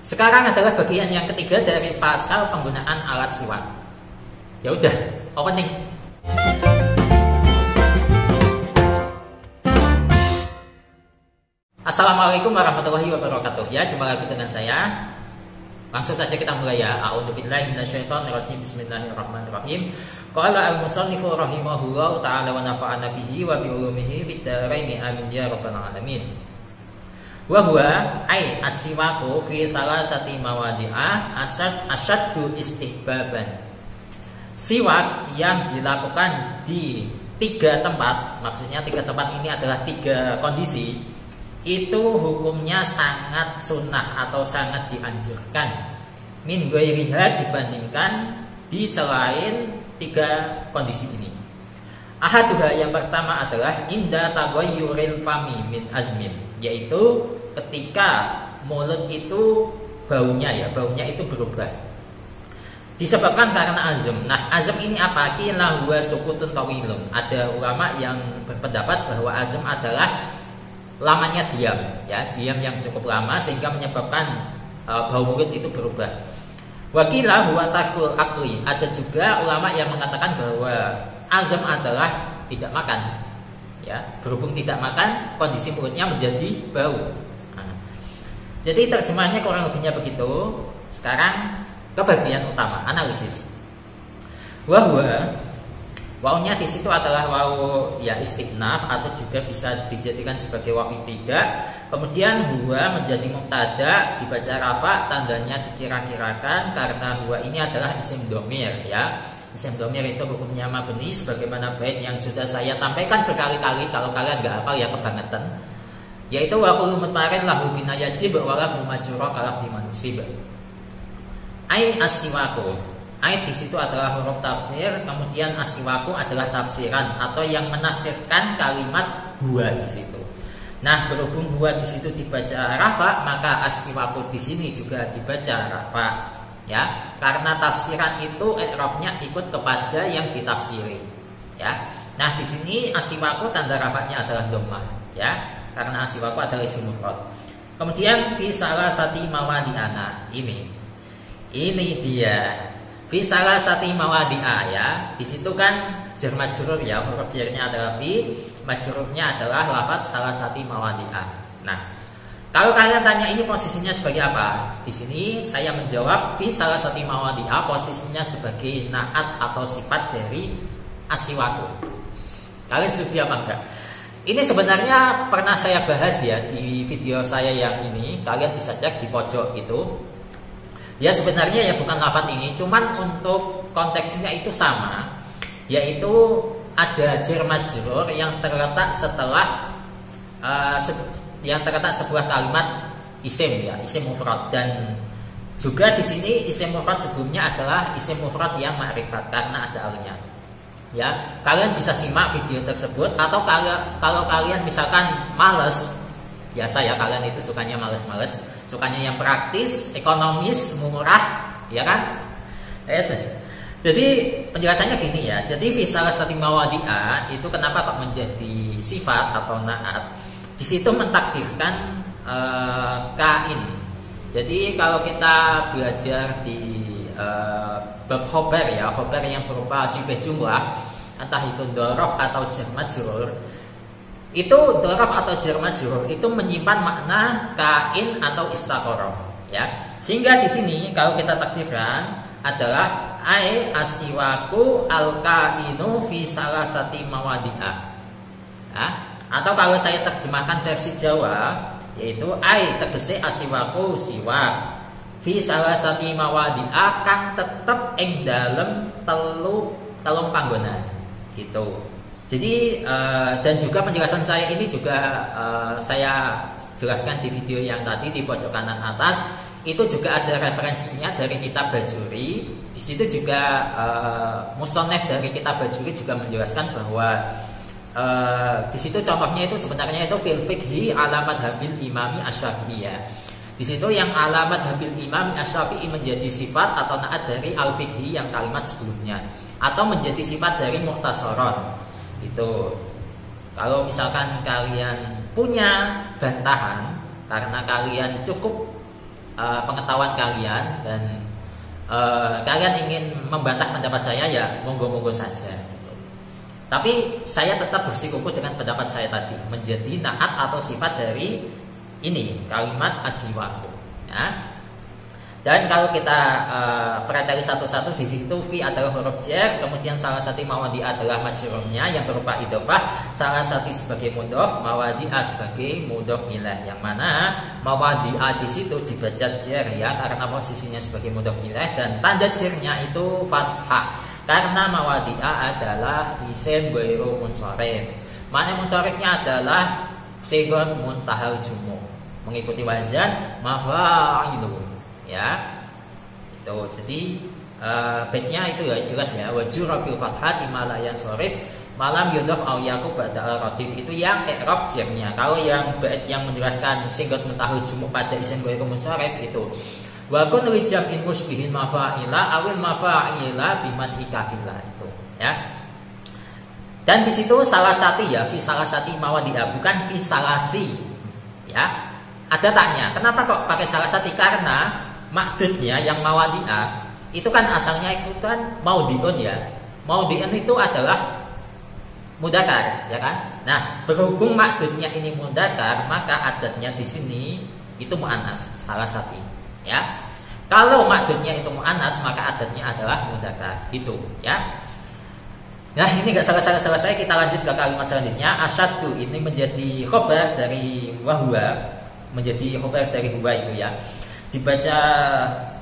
Sekarang adalah bagian yang ketiga dari pasal penggunaan alat siwak. Ya udah, opening. Assalamualaikum warahmatullahi wabarakatuh. Ya, jumpa lagi dengan saya. Langsung saja kita mulai ya. A'udzubillahi minasyaitonirrajim. Bismillahirrahmanirrahim. Qala al-musannifu rahimahullahu ta'ala wa nafa'ana bihi wa bi ulumihi fid dharain amin ya rabbal alamin. Wa huwa ay as-siwaku fi salasati mawadi'a asyaddu istihbaban. Siwak yang dilakukan di 3 tempat, maksudnya 3 tempat ini adalah 3 kondisi, itu hukumnya sangat sunnah atau sangat dianjurkan min ghairiha, dibandingkan di selain 3 kondisi ini. Ahaduha, yang pertama adalah inda taghayyuril fami min azmin, yaitu ketika mulut itu baunya itu berubah disebabkan karena azam. Nah, azam ini apa? Qila huwa sukutun tawilun. Ada ulama yang berpendapat bahwa azam adalah lamanya diam, ya, diam yang cukup lama sehingga menyebabkan bau mulut itu berubah. Wakila huwa tarkul akli. Ada juga ulama yang mengatakan bahwa azam adalah tidak makan, ya, berhubung tidak makan kondisi mulutnya menjadi bau. Nah, jadi terjemahannya kurang lebihnya begitu. Sekarang ke bagian utama, analisis. Wawnya di situ adalah waw ya istighnaf atau juga bisa dijadikan sebagai waw ibtida. Kemudian huwa menjadi mubtada, dibaca rafa, tandanya dikira-kirakan karena huwa ini adalah isim dhamir, ya. Isim dhamir itu hukumnya mabni sebagaimana bait yang sudah saya sampaikan berkali-kali, kalau kalian nggak hafal ya kebangetan. Yaitu wa kullu mutmarin lahu bina yajib wa lahu majrur kalah bi manusib. Ai as-siwaku. Ai di situ adalah huruf tafsir, kemudian as-siwaku adalah tafsiran atau yang menafsirkan kalimat huwa di situ. Nah, berhubung huwa di situ dibaca rafa, maka as-siwaku di sini juga dibaca rafa, ya. Karena tafsiran itu i'rabnya ikut kepada yang ditafsiri, ya. Nah, di sini as-siwaku tanda rafanya adalah dhammah, ya. Karena as-siwaku adalah isim mufrad. Kemudian fi salasati mawadi'ana, ini dia fi salasati mawadi'a, ya. Di situ kan jar majrur, ya, huruf jarnya adalah fi, majrurnya adalah lafaz salasati mawadi'a. Nah, kalau kalian tanya ini posisinya sebagai apa? Di sini saya menjawab fi salasati mawadi'a posisinya sebagai naat atau sifat dari as-siwaku. Kalian setuju apa enggak? Ini sebenarnya pernah saya bahas ya di video saya yang ini. Kalian bisa cek di pojok itu. Ya, sebenarnya ya bukan lafaz ini, cuman untuk konteksnya itu sama, yaitu ada jar majrur yang terletak setelah sebuah kalimat isim, ya, isim mufrad, dan juga di sini isim mufrad sebelumnya adalah isim mufrad yang ma'rifat karena ada alnya. Ya, kalian bisa simak video tersebut, atau kalau kalian misalkan males, biasa ya, kalian itu sukanya males-males, sukanya yang praktis, ekonomis, murah, ya kan? Jadi penjelasannya gini ya. Jadi fi salasati mawadi'a itu kenapa kok menjadi sifat atau naat? Di situ mentakdirkan kain. Jadi kalau kita belajar di bab khobar, ya, khobar yang berupa sifat jumlah, entah itu dzaraf atau jar majrur, itu dzaraf atau jar majrur itu menyimpan makna kain atau istaqarah, ya. Sehingga di sini kalau kita takdirkan adalah ai as-siwaku al-kainu fi salasati mawadi'a, ya. Atau kalau saya terjemahkan versi Jawa, yaitu ai tegese as-siwaku siwak fi salasati mawadi'a kang tetep ing dalem telung panggonan, gitu. Jadi dan juga penjelasan saya ini juga saya jelaskan di video yang tadi di pojok kanan atas. Itu juga ada referensinya dari kitab Bajuri. Di situ juga musonef dari kitab Bajuri juga menjelaskan bahwa di situ contohnya itu sebenarnya itu fil fiqhi alamat habil imami asy-syafi'i, ya. Di situ yang alamat habil imami asy-syafi'i menjadi sifat atau naat dari al-fiqhi yang kalimat sebelumnya, atau menjadi sifat dari mukhtasaron. Itu kalau misalkan kalian punya bantahan karena kalian cukup pengetahuan kalian dan kalian ingin membantah pendapat saya, ya monggo-monggo saja gitu. Tapi saya tetap bersikukuh dengan pendapat saya tadi, menjadi naat atau sifat dari ini kalimat as-siwaku ya. Dan kalau kita perhatikan satu-satu, di situ fi adalah huruf jar, kemudian salah satu mawadi adalah majrurnya yang berupa idhofah, salah satu sebagai mudhof, mawadi a sebagai mudhof ilaih, yang mana mawadi a di situ dibaca jar ya karena posisinya sebagai mudhof ilaih, dan tanda jarnya itu fathah karena mawadi a adalah isim ghairu munsharif. Makna munsharifnya adalah sighah muntahal jumu', mengikuti wazan mafa'ilun ya itu. Jadi baitnya itu ya jelas ya, wajura bil fathah imalayan sorif malam yudhaf au yaqub ba'da al-ratif, itu yang i'rab jamnya. Kalau yang bait yang menjelaskan singgot mutahul jumu' pada isim ghairu munsharif itu wa kun li jam'in musbihin mafa'ila awil mafa'ila biman ikafillah itu ya. Dan di situ salah satu ya, fi salah satu mawadi'ah, bukan fi salasi ya. Ada tanya, kenapa kok pakai salah satu? Karena makdudnya yang mawadi'ah itu kan asalnya itu kan maudiun ya. Maudiun itu adalah mudzakkar ya kan. Nah, berhubung makdudnya ini mudzakkar, maka adatnya di sini itu muannas salah satu ya. Kalau makdudnya itu muannas, maka adatnya adalah mudzakkar gitu ya. Nah, ini gak salah-salah kita lanjut ke kalimat selanjutnya. Asyaddu ini menjadi khobar dari wahwa, menjadi khobar dari huwa itu ya. Dibaca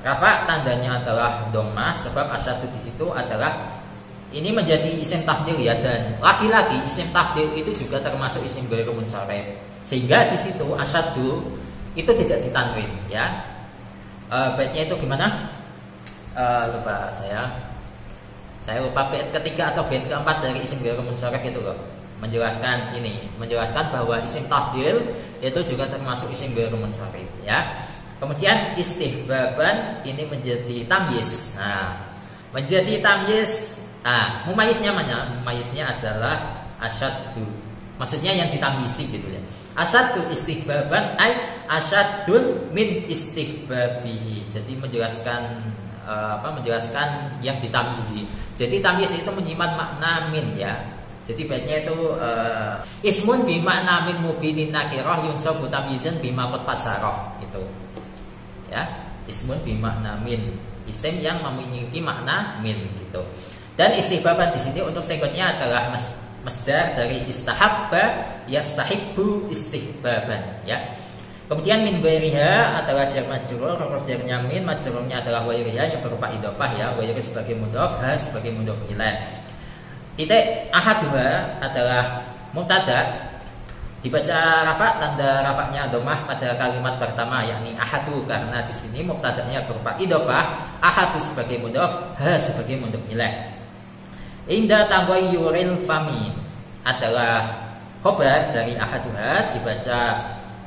rafa, tandanya adalah dhammah sebab asyaddu di situ adalah ini menjadi isim tafdil ya, dan lagi-lagi isim tafdil itu juga termasuk isim ghairu munsharif. Sehingga di situ asyaddu itu tidak ditanwin ya. Baitnya itu gimana? Lupa saya lupa bait ketiga atau bait keempat dari isim ghairu munsharif itu loh. Menjelaskan bahwa isim tafdil itu juga termasuk isim ghairu munsharif ya. Kemudian istihbaban ini menjadi tamyiz. Nah, menjadi tamyiz. Nah, mumayiznya mana? Mumayiznya adalah asyaddu. Maksudnya yang ditamyizi gitu ya. Asyaddu istihbaban ay asyaddun min istihbabihi. Jadi menjelaskan menjelaskan yang ditamyizi. Jadi tamyiz itu menyimak makna min ya. Jadi baiknya itu ismun bi makna min mubinin nakirah yunsabu tamyizan bima qad fasarah itu. Ya, ismun bi makna min, isim yang memiliki makna min gitu. Dan istihbaban di sini untuk singkatnya adalah masdar dari istahabba yastahibbu istihbaban ya. Kemudian min ghairiha adalah jar majrur, huruf jarnya min, majrurnya adalah ghairiha yang berupa idhofah ya, ghairi sebagai mudhof, ha sebagai mudhof ilaih. Titik ahaduha adalah mubtada, dibaca rafa, tanda rafanya dhammah pada kalimat pertama yakni ahadu karena di sini mubtadanya berupa idhofah, ahadu sebagai mudhof, ha sebagai mudhof ilaih. Inda taghayyuril fami adalah khobar dari ahaduha, dibaca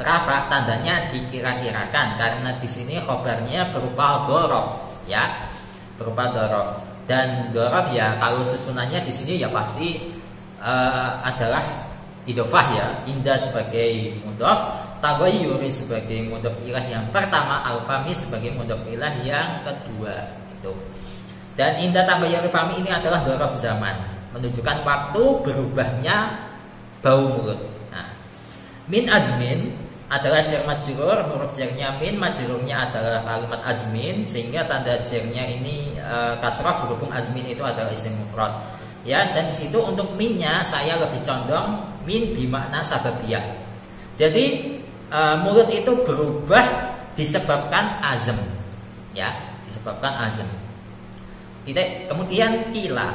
rafa, tandanya dikira-kirakan karena di sini khobarnya berupa dhorof ya, berupa dhorof. Dan dhorof ya kalau susunannya di sini ya pasti adalah idhofah ya. Inda sebagai mudhof, taghayyuri sebagai mudhof ilaih yang pertama, al-fami sebagai mudhof ilaih yang kedua itu. Dan inda taghayyuri fami ini adalah dhorof zaman, menunjukkan waktu berubahnya bau mulut. Nah, min azmin adalah jar majrur, huruf jarnya min, majrurnya adalah kalimat azmin, sehingga tanda jarnya ini kasrah berhubung azmin itu adalah isim mufrad. Ya, dan di situ untuk minnya saya lebih condong min bimakna sababiyah. Jadi mulut itu berubah disebabkan azam. Ya, disebabkan azam. Titik. Kemudian kila.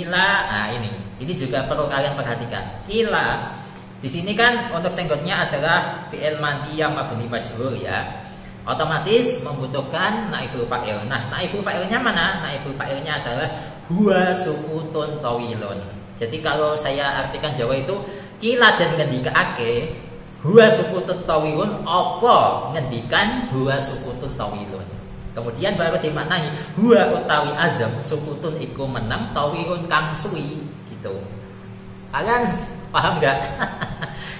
Nah ini juga perlu kalian perhatikan. Kila di sini kan untuk senggotnya adalah fi'il madhi yang mabni majhur ya. Otomatis membutuhkan naibul fa'il. Nah, naibul fa'ilnya mana? Naibul fa'ilnya adalah huwa sukutun tawilun. Jadi kalau saya artikan Jawa itu kila dan ngendikaake huwa sukutun tawilun, apa ngendikan huwa sukutun tawilun. Kemudian baru dimaknai huwa utawi azam sukutun iku menang tawilun kang suwi gitu. Kalian Paham nggak?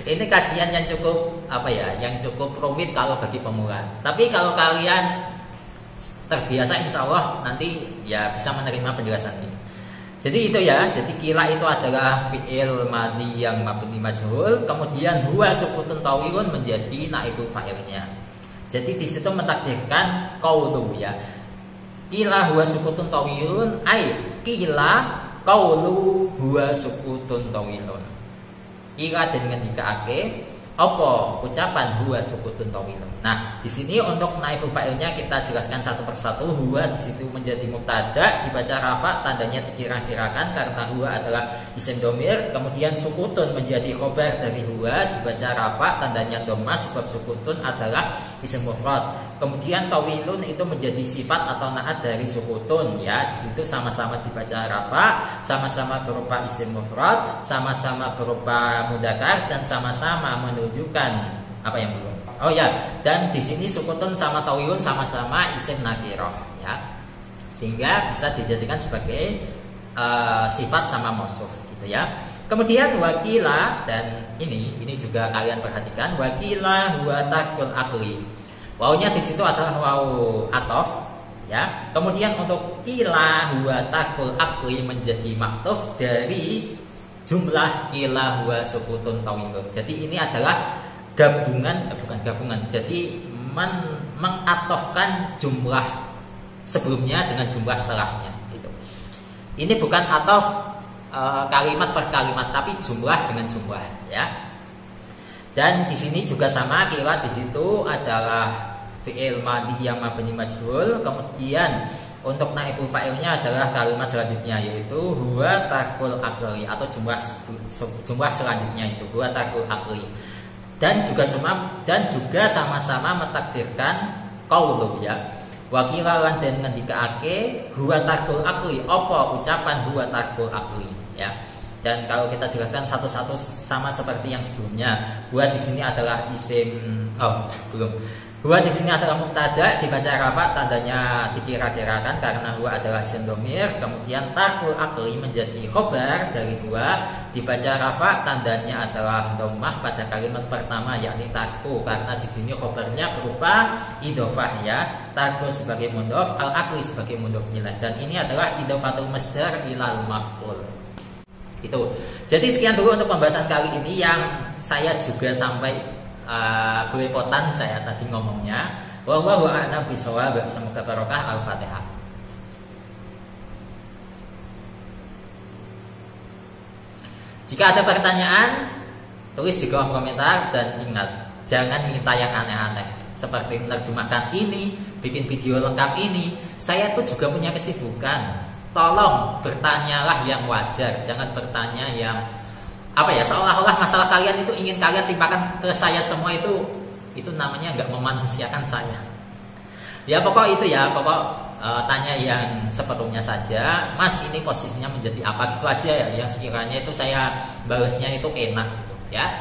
Ini kajian yang cukup yang cukup rumit kalau bagi pemula. Tapi kalau kalian terbiasa, insya Allah nanti ya bisa menerima penjelasan ini. Jadi itu ya, jadi kila itu adalah fi'il madhi yang mabni majhul, kemudian huwa sukutun tawilun menjadi naibul fa'ilnya. Jadi di situ mentakdirkan qaulu ya. Kila huwa sukutun tawilun ai kila qaulu huwa sukutun tawilun. Kila dan ngendikaake apa ucapan huwa sukutun tawilun. Nah, di sini untuk naibul fa'ilnya kita jelaskan satu persatu. Huwa di situ menjadi mubtada, dibaca rafa, tandanya dikira-kirakan karena huwa adalah isim domir. Kemudian sukutun menjadi khobar dari huwa, dibaca rafa, tandanya dhamma sebab sukutun adalah isim mufrad. Kemudian tawilun itu menjadi sifat atau naat dari sukutun ya. Di situ sama-sama dibaca rafa, sama-sama berupa isim mufrad, sama-sama berupa mudzakkar dan sama-sama menunjukkan apa yang belum. Oh ya, dan di sini sukutun sama tawilun sama-sama isim nakirah ya. Sehingga bisa dijadikan sebagai sifat sama mausuf gitu ya. Kemudian wakila, dan ini juga kalian perhatikan, wakila huwa tarkul aqli. Wawunya di situ adalah wawu atof ya. Kemudian untuk kila huwa tarkul aqli menjadi maktuf dari jumlah kila huwa sukutun tawilun. Jadi ini adalah bukan gabungan. Jadi mengatofkan jumlah sebelumnya dengan jumlah setelahnya gitu. Ini bukan atof kalimat per kalimat, tapi jumlah dengan jumlah ya. Dan di sini juga sama, kila di situ adalah fi'il madhi yang mabni majhul. Kemudian untuk naibul fa'ilnya adalah kalimat selanjutnya, yaitu huwa tarkul aqli, atau jumlah selanjutnya itu huwa tarkul aqli. Dan juga sama-sama mentakdirkan qaulu ya. Wakila lan den ngendikaake huwa tarkul aqli, apa ucapan huwa tarkul aqli ya. Dan kalau kita jelaskan satu-satu sama seperti yang sebelumnya. Huwa di sini adalah Huwa di sini adalah mubtada, dibaca rafa, tandanya dikira-kirakan karena huwa adalah isim domir. Kemudian tarkul aqli menjadi khobar dari huwa, dibaca rafa, tandanya adalah dhammah pada kalimat pertama yakni tarku, karena di sini khobarnya berupa idhofah ya. Tarku sebagai mudhof, al aqli sebagai mudhof ilaih, dan ini adalah idhofatul masdar ilal maf'ul. Itu. Jadi sekian dulu untuk pembahasan kali ini yang saya juga sampai belepotan saya tadi ngomongnya. Wallahu a'lam bishawab. Semoga barokah. Al-Fatihah. Jika ada pertanyaan, tulis di kolom komentar, dan ingat, jangan minta yang aneh-aneh seperti menerjemahkan ini, bikin video lengkap ini. Saya tuh juga punya kesibukan. Tolong bertanyalah yang wajar, jangan bertanya yang seolah-olah masalah kalian itu ingin kalian timpakan ke saya semua. Itu namanya nggak memanusiakan saya ya. Pokok tanya yang seperlunya saja. Mas, ini posisinya menjadi apa, gitu aja ya, yang sekiranya itu saya balasnya itu enak gitu ya.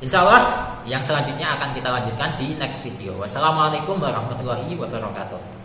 Insya Allah yang selanjutnya akan kita lanjutkan di next video. Wassalamualaikum warahmatullahi wabarakatuh.